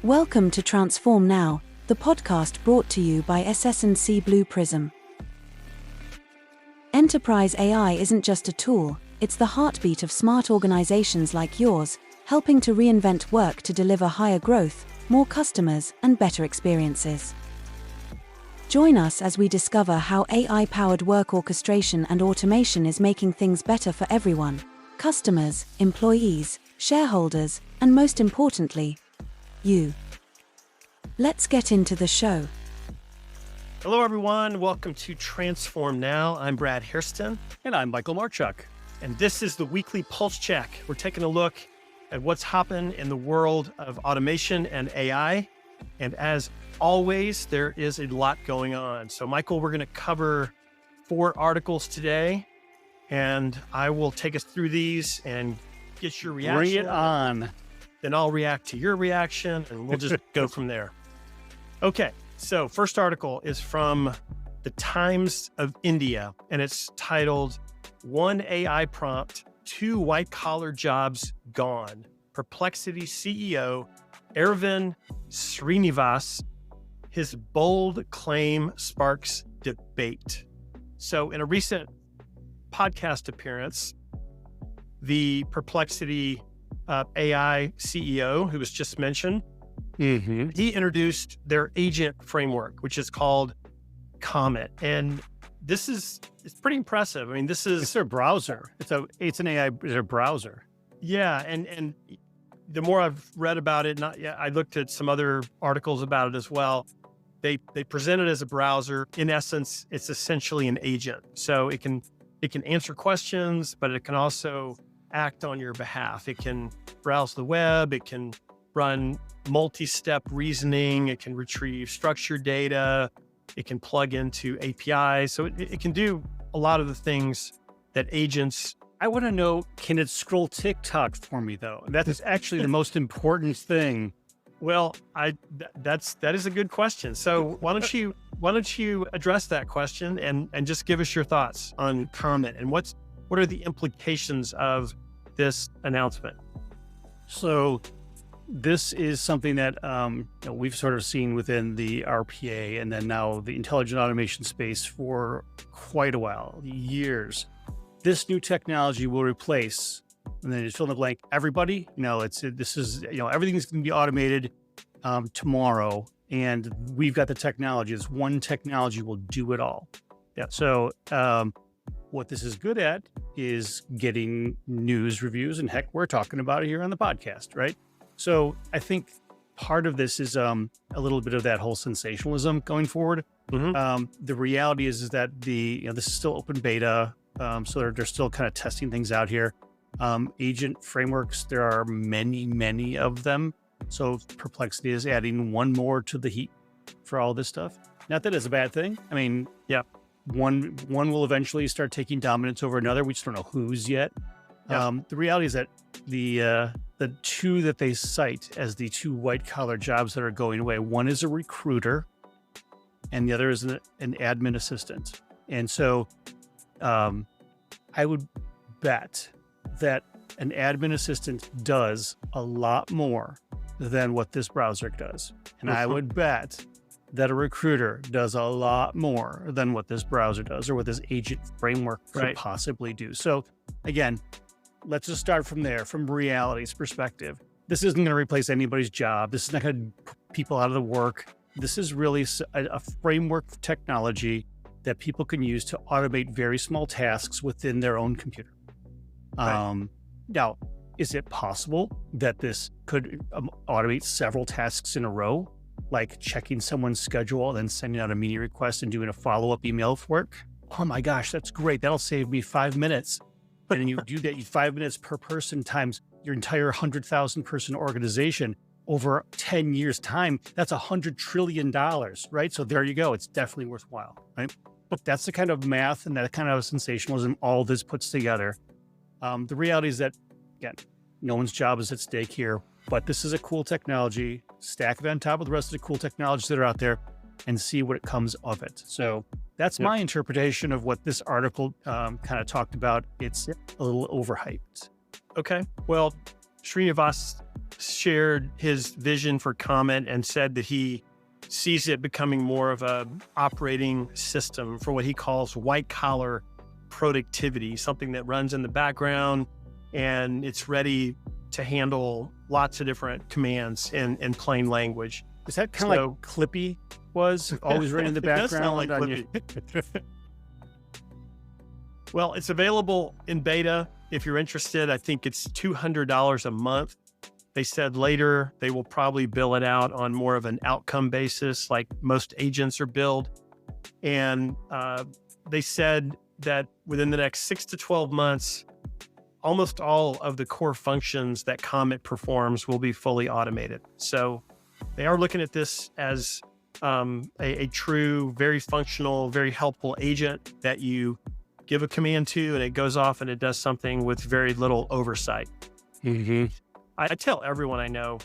Welcome to Transform Now, the podcast brought to you by SS&C Blue Prism. Enterprise AI isn't just a tool, it's the heartbeat of smart organizations like yours, helping to reinvent work to deliver higher growth, more customers, and better experiences. Join us as we discover how AI-powered work orchestration and automation is making things better for everyone: customers, employees, shareholders, and most importantly, you. Let's get into the show. Hello, everyone. Welcome to Transform Now. I'm Brad Hairston. And I'm Michael Marchuk. And this is the weekly Pulse Check. We're taking a look at what's happened in the world of automation and AI. And as always, there is a lot going on. So, Michael, we're going to cover 4 articles today, and I will take us through these and get your reaction. Bring it on. Then I'll react to your reaction, and we'll just go from there. Okay, so first article is from the Times of India, and it's titled, "One AI Prompt, 2 White-Collar Jobs Gone. Perplexity CEO Aravind Srinivas, his bold claim sparks debate." So in a recent podcast appearance, the Perplexity AI CEO, who was just mentioned, he introduced their agent framework, which is called Comet. And it's pretty impressive. I mean, It's their browser. It's an AI browser. Yeah. And the more I've read about it, I looked at some other articles about it as well. They present it as a browser. In essence, it's essentially an agent. So it can answer questions, but it can also act on your behalf. It can browse the web. It can run multi-step reasoning. It can retrieve structured data. It can plug into APIs. So it can do a lot of the things that agents. I want to know, can it scroll TikTok for me, though? That is actually the most important thing. Well, that is a good question. So why don't you address that question and just give us your thoughts on Comet and what are the implications of this announcement? So this is something that we've sort of seen within the RPA and then now the intelligent automation space for quite a while, years. This new technology will replace, and then just fill in the blank, everybody. Everything's going to be automated tomorrow, and we've got the technology. This one technology will do it all. Yeah. So what this is good at is getting news reviews, and heck, we're talking about it here on the podcast, right? So I think part of this is a little bit of that whole sensationalism going forward. The reality is that this is still open beta, so they're still kind of testing things out here. Agent frameworks, there are many of them. So Perplexity is adding one more to the heap for all this stuff. Not that it's a bad thing. I mean, yeah, one will eventually start taking dominance over another. We just don't know who's yet. Yeah. The reality is that the 2 that they cite as the 2 white-collar jobs that are going away, one is a recruiter and the other is an admin assistant. And so I would bet that an admin assistant does a lot more than what this browser does. And I would bet that a recruiter does a lot more than what this browser does or what this agent framework could possibly do. So again, let's just start from there, from reality's perspective. This isn't going to replace anybody's job. This is not going to put people out of the work. This is really a framework of technology that people can use to automate very small tasks within their own computer. Now, is it possible that this could automate several tasks in a row, like checking someone's schedule and then sending out a meeting request and doing a follow-up email for it? Oh my gosh, that's great. That'll save me 5 minutes. And then you do that 5 minutes per person times your entire 100,000 person organization over 10 years time. That's $100 trillion, right? So there you go. It's definitely worthwhile, right? But that's the kind of math and that kind of sensationalism all this puts together. The reality is that, again, no one's job is at stake here, but this is a cool technology. Stack it on top of the rest of the cool technologies that are out there and see what comes of it. So that's my interpretation of what this article kind of talked about. It's a little overhyped. Okay. Well, Srinivas shared his vision for Comet and said that he sees it becoming more of a operating system for what he calls white collar productivity, something that runs in the background and it's ready to handle lots of different commands in plain language. Is that kind of like Clippy was always running in the background? It does sound like Clippy. Well, it's available in beta. If you're interested, I think it's $200 a month. They said later they will probably bill it out on more of an outcome basis, like most agents are billed. And they said that within the next 6 to 12 months, almost all of the core functions that Comet performs will be fully automated. So they are looking at this as a true, very functional, very helpful agent that you give a command to, and it goes off and it does something with very little oversight. Mm-hmm. I tell everyone I know,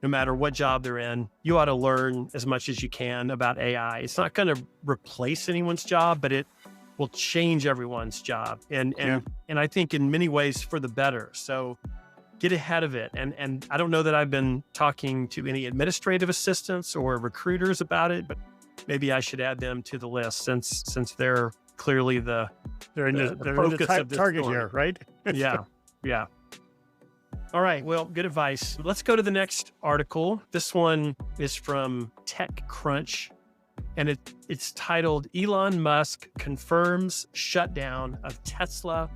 no matter what job they're in, you ought to learn as much as you can about AI. It's not going to replace anyone's job, but it will change everyone's job. And I think in many ways for the better. So get ahead of it. And I don't know that I've been talking to any administrative assistants or recruiters about it, but maybe I should add them to the list since they're clearly the focus of this target story here, right? Yeah. All right. Well, good advice. Let's go to the next article. This one is from TechCrunch, and it's titled "Elon Musk Confirms Shutdown of Tesla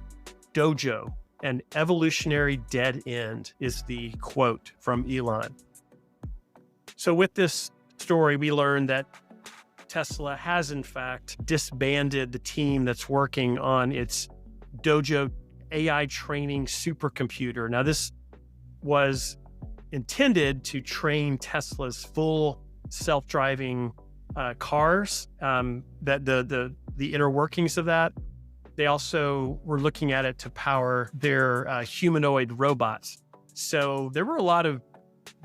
Dojo, an Evolutionary Dead End," is the quote from Elon. So with this story, we learned that Tesla has in fact disbanded the team that's working on its Dojo AI training supercomputer. Now, this was intended to train Tesla's full self-driving cars, that the inner workings of that. They also were looking at it to power their humanoid robots. So there were a lot of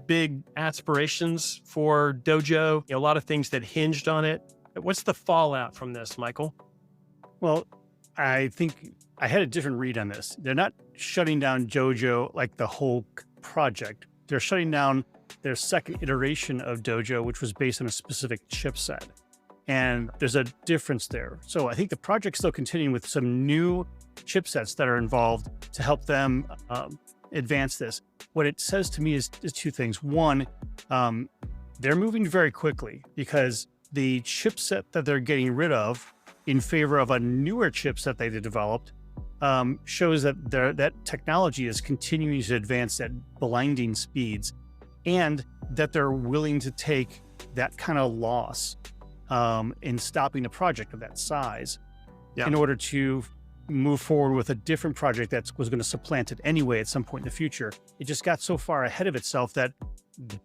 big aspirations for Dojo, a lot of things that hinged on it. What's the fallout from this, Michael? Well, I think I had a different read on this. They're not shutting down Dojo like the whole project. They're shutting down their second iteration of Dojo, which was based on a specific chipset. And there's a difference there. So I think the project's still continuing with some new chipsets that are involved to help them advance this. What it says to me is two things. One, they're moving very quickly because the chipset that they're getting rid of in favor of a newer chipset they developed shows that that technology is continuing to advance at blinding speeds, and that they're willing to take that kind of loss in stopping a project of that size in order to move forward with a different project that was going to supplant it anyway at some point in the future. It just got so far ahead of itself that the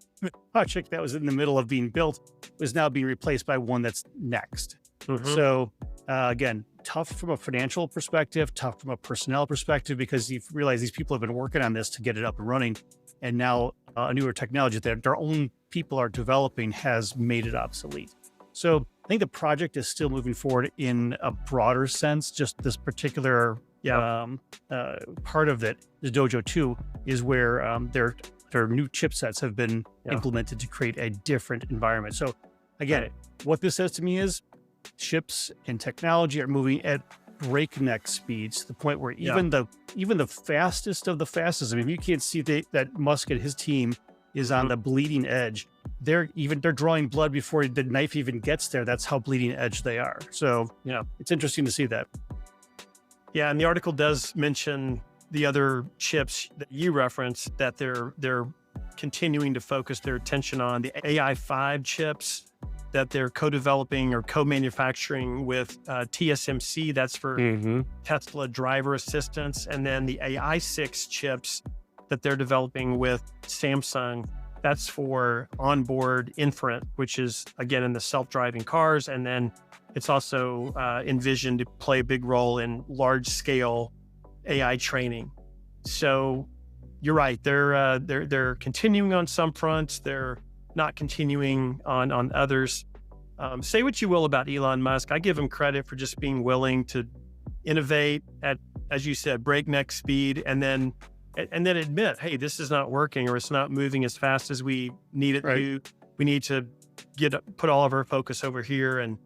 project that was in the middle of being built was now being replaced by one that's next. Mm-hmm. So again, tough from a financial perspective, tough from a personnel perspective, because you realize these people have been working on this to get it up and running. And now a newer technology that their own people are developing has made it obsolete. So I think the project is still moving forward in a broader sense. Just this particular part of it, the Dojo 2, is where their new chipsets have been implemented to create a different environment. So again, what this says to me is chips and technology are moving at breakneck speeds to the point where even the fastest of the fastest, I mean, if you can't see that Musk and his team is on the bleeding edge, they're drawing blood before the knife even gets there. That's how bleeding edge they are. So it's interesting to see that. Yeah, and the article does mention the other chips that you referenced that they're continuing to focus their attention on, the AI5 chips that they're co-developing or co-manufacturing with TSMC. That's for Tesla driver assistance. And then the AI6 chips that they're developing with Samsung, that's for onboard inference, which is, again, in the self-driving cars. And then it's also envisioned to play a big role in large-scale AI training. So you're right. They're continuing on some fronts. They're not continuing on others. Say what you will about Elon Musk. I give him credit for just being willing to innovate at, as you said, breakneck speed, and then and then admit, hey, this is not working, or it's not moving as fast as we need it to. We need to put all of our focus over here. And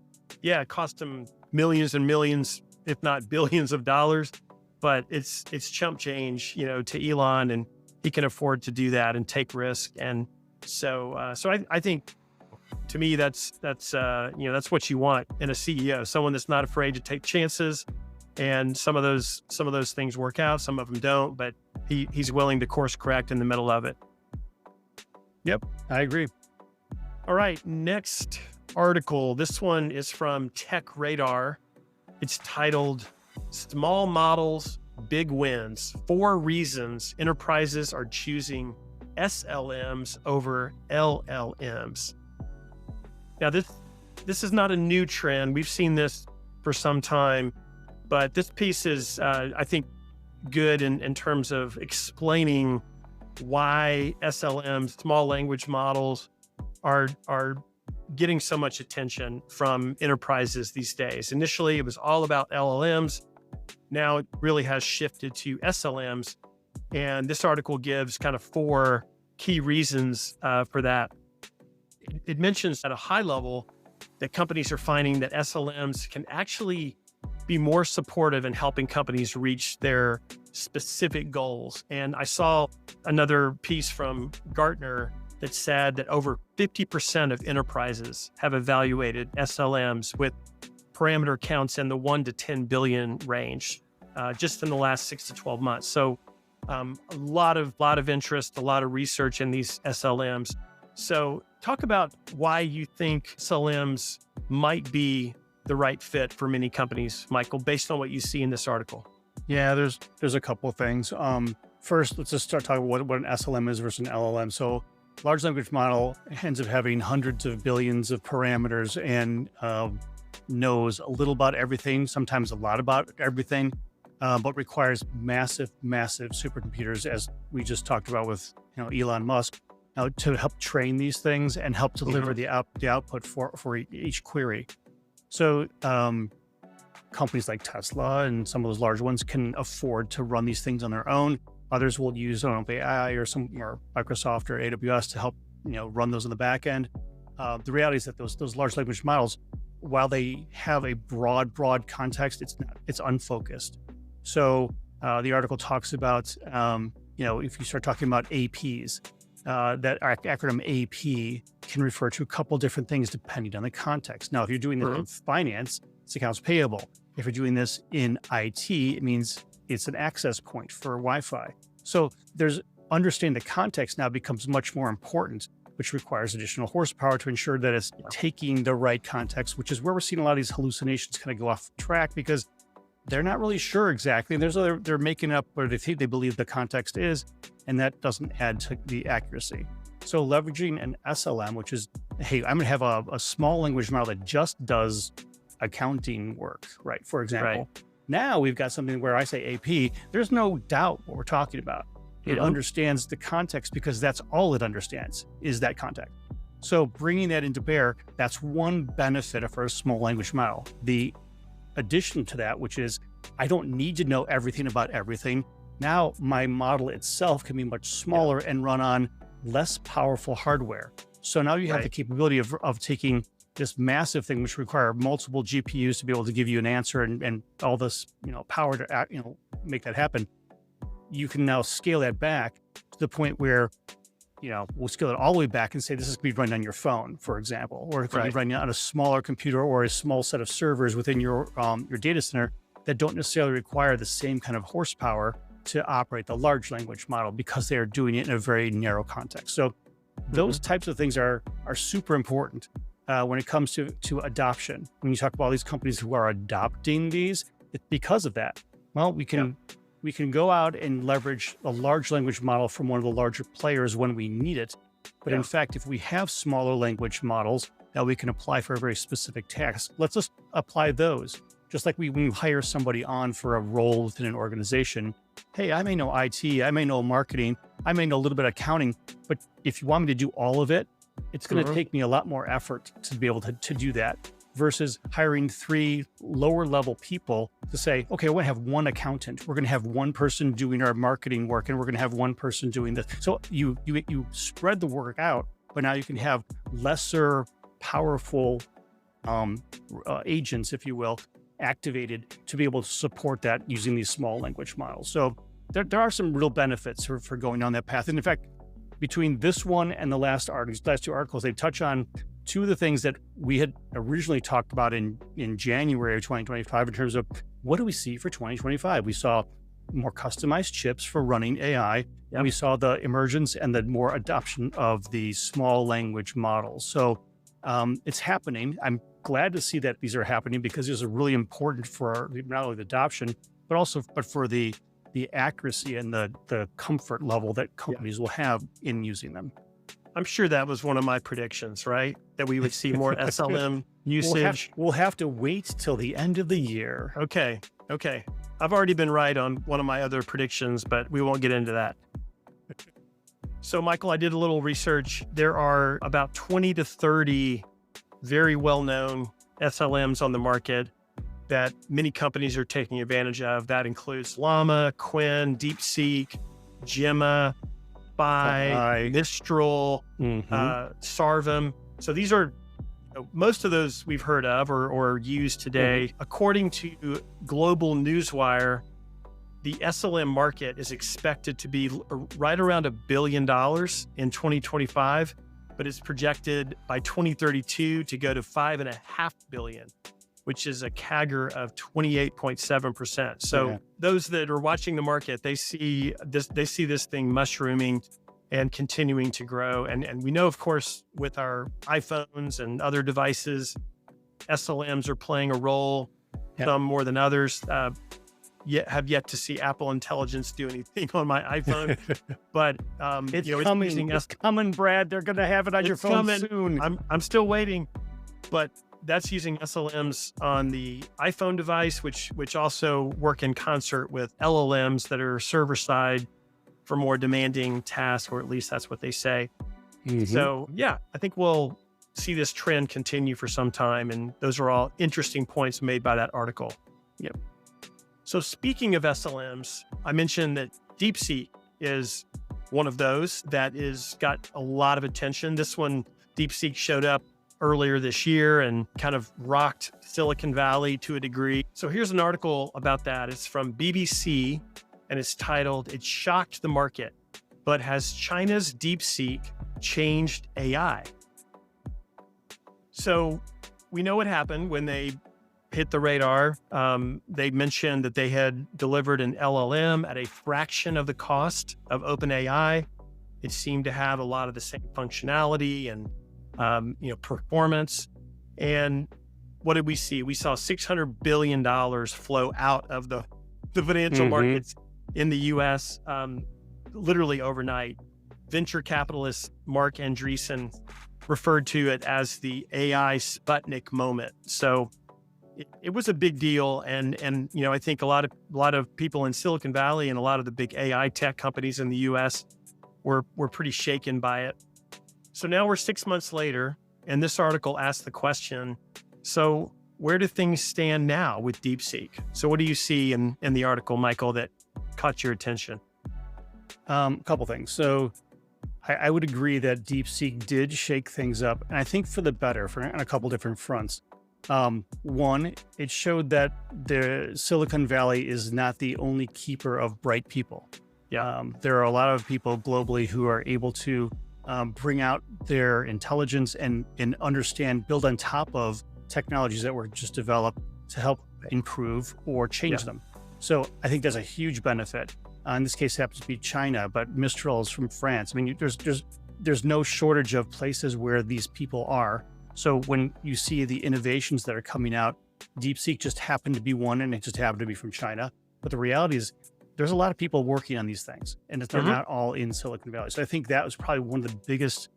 yeah, it cost them millions and millions, if not billions of dollars, but it's chump change, to Elon, and he can afford to do that and take risk. And so I think, to me, that's what you want in a CEO, someone that's not afraid to take chances. And some of those things work out, some of them don't, but he's willing to course correct in the middle of it. Yep, I agree. All right, next article. This one is from Tech Radar. It's titled "Small Models, Big Wins: 4 Reasons Enterprises Are Choosing SLMs Over LLMs." Now, this is not a new trend. We've seen this for some time, but this piece is, I think, good in terms of explaining why SLMs, small language models, are getting so much attention from enterprises these days. Initially, it was all about LLMs. Now it really has shifted to SLMs. And this article gives kind of 4 key reasons for that. It mentions at a high level that companies are finding that SLMs can actually be more supportive in helping companies reach their specific goals. And I saw another piece from Gartner that said that over 50% of enterprises have evaluated SLMs with parameter counts in the 1 to 10 billion range, just in the last 6 to 12 months. So a lot of interest, a lot of research in these SLMs. So talk about why you think SLMs might be the right fit for many companies, Michael, based on what you see in this article. Yeah, there's a couple of things. First, let's just start talking about what an SLM is versus an LLM. So large language model ends up having hundreds of billions of parameters and knows a little about everything, sometimes a lot about everything, but requires massive supercomputers, as we just talked about with Elon Musk, to help train these things and help deliver the output for each query. So companies like Tesla and some of those large ones can afford to run these things on their own. Others will use AI or Microsoft or AWS to help run those on the back end. The reality is that those large language models, while they have a broad context, it's unfocused. So the article talks about if you start talking about APs, that acronym AP can refer to a couple different things depending on the context. Now, if you're doing this in finance, it's accounts payable. If you're doing this in IT, it means it's an access point for Wi-Fi. So understanding the context now becomes much more important, which requires additional horsepower to ensure that it's taking the right context, which is where we're seeing a lot of these hallucinations kind of go off track because they're not really sure exactly. And they're making up where they believe the context is, and that doesn't add to the accuracy. So leveraging an SLM, which is, hey, I'm going to have a small language model that just does accounting work, right? For example, now we've got something where I say AP, there's no doubt what we're talking about. It understands the context because that's all it understands is that context. So bringing that into bear, that's one benefit of our small language model. The addition to that, which is I don't need to know everything about everything. Now my model itself can be much smaller and run on less powerful hardware. So now you have the capability of taking this massive thing, which require multiple GPUs to be able to give you an answer and all this, power to make that happen. You can now scale that back to the point where, we'll scale it all the way back and say this is going to be running on your phone, for example, or it could be running on a smaller computer or a small set of servers within your data center that don't necessarily require the same kind of horsepower to operate the large language model because they are doing it in a very narrow context. So those types of things are super important when it comes to adoption. When you talk about all these companies who are adopting these, it's because of that. Well, we can go out and leverage a large language model from one of the larger players when we need it. But in fact, if we have smaller language models that we can apply for a very specific task, let's just apply those. Just like when you hire somebody on for a role within an organization, hey, I may know IT, I may know marketing, I may know a little bit of accounting, but if you want me to do all of it, it's going to take me a lot more effort to be able to do that. versus hiring 3 lower level people to say, okay, we're going to have one accountant. We're going to have one person doing our marketing work, and we're going to have one person doing this. So you spread the work out, but now you can have lesser powerful agents, if you will, activated to be able to support that using these small language models. So there are some real benefits for going down that path. And in fact, between this one and the last 2 articles, they touch on 2 of the things that we had originally talked about in January of 2025 in terms of what do we see for 2025? We saw more customized chips for running AI, and we saw the emergence and the more adoption of the small language models. So it's happening. I'm glad to see that these are happening because these are really important for not only the adoption, but for the accuracy and the comfort level that companies will have in using them. I'm sure that was one of my predictions, right? That we would see more SLM usage. We'll have to wait till the end of the year. Okay. I've already been right on one of my other predictions, but we won't get into that. So, Michael, I did a little research. There are about 20 to 30 very well-known SLMs on the market that many companies are taking advantage of. That includes Llama, Quinn, DeepSeek, Gemma, Phi, Mistral, Sarvim. So these are, most of those we've heard of or used today. According to Global Newswire, the SLM market is expected to be right around $1 billion in 2025, but it's projected by 2032 to go to $5.5 billion, which is a CAGR of 28.7%. So those that are watching the market, they see this thing mushrooming and continuing to grow. And we know, of course, with our iPhones and other devices, SLMs are playing a role, some more than others. Have yet to see Apple Intelligence do anything on my iPhone, but it's coming. It's coming, Brad. They're going to have it on your phone soon. I'm still waiting, but that's using SLMs on the iPhone device, which also work in concert with LLMs that are server side for more demanding tasks, or at least that's what they say. So yeah, I think we'll see this trend continue for some time, and those are all interesting points made by that article. So speaking of SLMs, I mentioned that DeepSeek is one of those that is got a lot of attention. This one, DeepSeek showed up earlier this year and kind of rocked Silicon Valley to a degree. So here's an article about that. It's from BBC and it's titled, "It Shocked the Market, but Has China's DeepSeek Changed AI?" So we know what happened when they hit the radar. They mentioned that they had delivered an LLM at a fraction of the cost of OpenAI. It seemed to have a lot of the same functionality and performance. And what did we see? We saw $600 billion flow out of the financial markets in the US, literally overnight. Venture capitalist Mark Andreessen referred to it as the AI Sputnik moment. So it was a big deal, and I think a lot of people in Silicon Valley and a lot of the big AI tech companies in the US were pretty shaken by it. So now we're 6 months later, and this article asked the question, so where do things stand now with DeepSeek? So what do you see in the article, Michael, that caught your attention? A couple things. So I would agree that DeepSeek did shake things up, and I think for the better on a couple different fronts. One, it showed that the Silicon Valley is not the only keeper of bright people. There are a lot of people globally who are able to bring out their intelligence and understand, build on top of technologies that were just developed to help improve or change them. So I think that's a huge benefit. In this case, it happens to be China, but Mistral is from France. I mean, there's no shortage of places where these people are. So when you see the innovations that are coming out, DeepSeek just happened to be one, and it just happened to be from China. But the reality is there's a lot of people working on these things, and they're not all in Silicon Valley. So I think that was probably one of the biggest,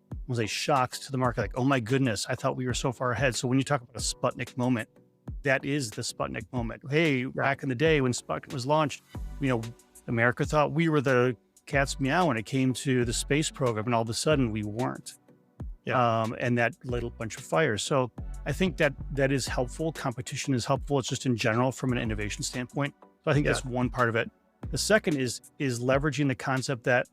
shocks to the market. Like, oh my goodness, I thought we were so far ahead. So when you talk about a Sputnik moment, that is the Sputnik moment. Hey, back in the day when Sputnik was launched, America thought we were the cat's meow when it came to the space program, and all of a sudden we weren't. And that lit a bunch of fires. So I think that is helpful. Competition is helpful. It's just in general from an innovation standpoint. So I think that's one part of it. The second is leveraging the concept that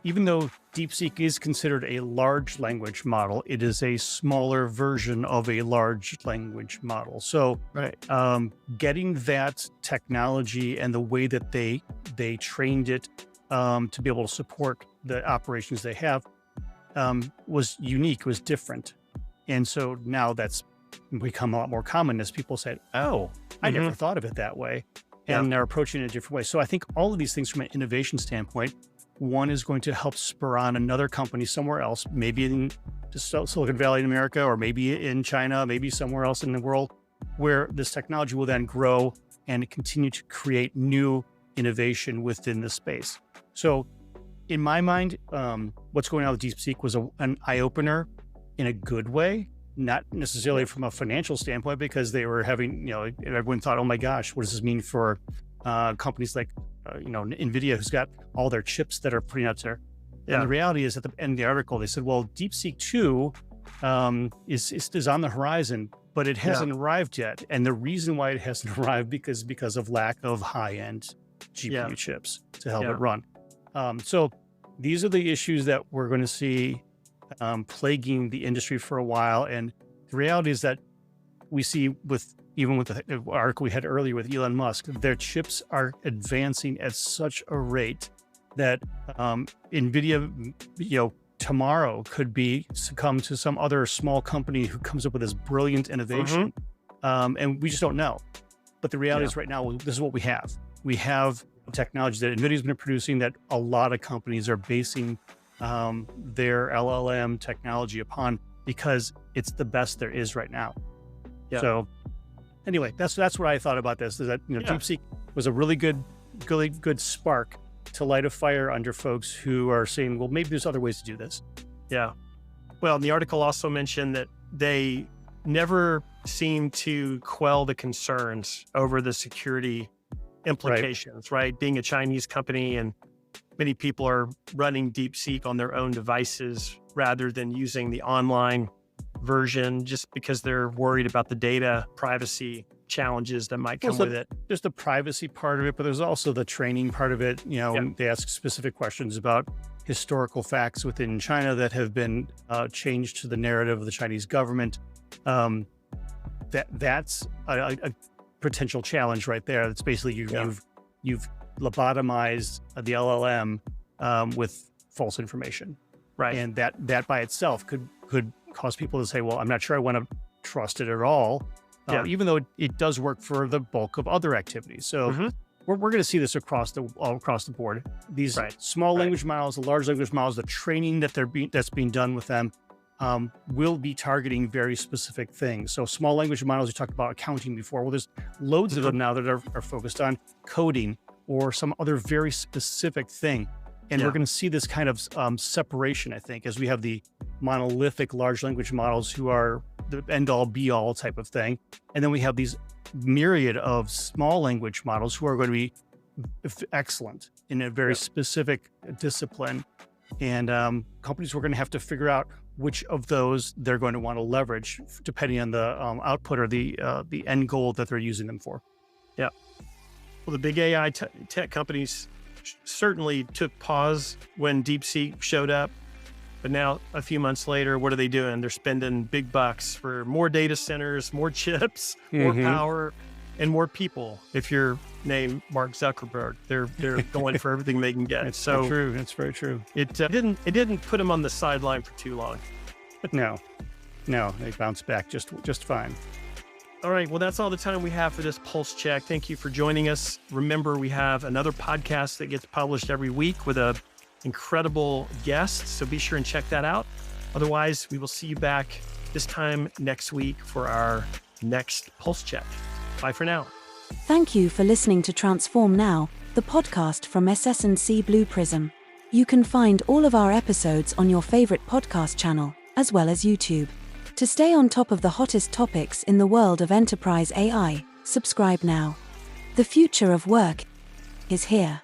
even though DeepSeek is considered a large language model, it is a smaller version of a large language model. So getting that technology and the way that they trained it to be able to support the operations they have was unique, was different. And so now that's become a lot more common as people said, oh, I never thought of it that way. And they're approaching it a different way. So I think all of these things from an innovation standpoint, one is going to help spur on another company somewhere else, maybe in just Silicon Valley in America, or maybe in China, maybe somewhere else in the world, where this technology will then grow and continue to create new innovation within the space. So in my mind, what's going on with DeepSeek was an eye-opener in a good way, not necessarily from a financial standpoint, because they were having, everyone thought, oh my gosh, what does this mean for companies like, NVIDIA, who's got all their chips that are putting out there. And the reality is at the end of the article, they said, well, DeepSeek 2 is on the horizon, but it hasn't arrived yet. And the reason why it hasn't arrived because of lack of high-end GPU chips to help it run. So these are the issues that we're going to see plaguing the industry for a while. And the reality is that we see even with the article we had earlier with Elon Musk, their chips are advancing at such a rate that NVIDIA, tomorrow could succumb to some other small company who comes up with this brilliant innovation. And we just don't know. But the reality is right now, this is what we have. We have technology that NVIDIA's been producing that a lot of companies are basing their LLM technology upon because it's the best there is right now. So anyway, that's what I thought about this, is that DeepSeek was a really good spark to light a fire under folks who are saying, well, maybe there's other ways to do this. Yeah. Well, the article also mentioned that they never seem to quell the concerns over the security implications, right? Being a Chinese company, and many people are running DeepSeek on their own devices rather than using the online version, just because they're worried about the data privacy challenges that might come with it. There's the privacy part of it, but there's also the training part of it. They ask specific questions about historical facts within China that have been changed to the narrative of the Chinese government. That's a potential challenge right there. That's basically you've lobotomized the LLM with false information, right? And that by itself could cause people to say, well, I'm not sure I want to trust it at all, even though it does work for the bulk of other activities. So we're going to see this all across the board. These small language models, the large language models, the training that's being done with them will be targeting very specific things. So small language models, we talked about accounting before. Well, there's loads of them now that are focused on coding or some other very specific thing. And we're going to see this kind of separation, I think, as we have the monolithic large language models who are the end-all be-all type of thing. And then we have these myriad of small language models who are going to be excellent in a very specific discipline. And companies are going to have to figure out which of those they're going to want to leverage depending on the output or the end goal that they're using them for. Yeah. Well, the big AI tech companies certainly took pause when DeepSeek showed up. But now, a few months later, what are they doing? They're spending big bucks for more data centers, more chips, more power, and more people. If you're named Mark Zuckerberg, they're going for everything they can get. It's so true. It's very true. It didn't put them on the sideline for too long. No, they bounced back just fine. All right. Well, that's all the time we have for this Pulse Check. Thank you for joining us. Remember, we have another podcast that gets published every week with an incredible guest. So be sure and check that out. Otherwise, we will see you back this time next week for our next Pulse Check. Bye for now. Thank you for listening to Transform Now, the podcast from SS&C Blue Prism. You can find all of our episodes on your favorite podcast channel, as well as YouTube. To stay on top of the hottest topics in the world of enterprise AI, subscribe now. The future of work is here.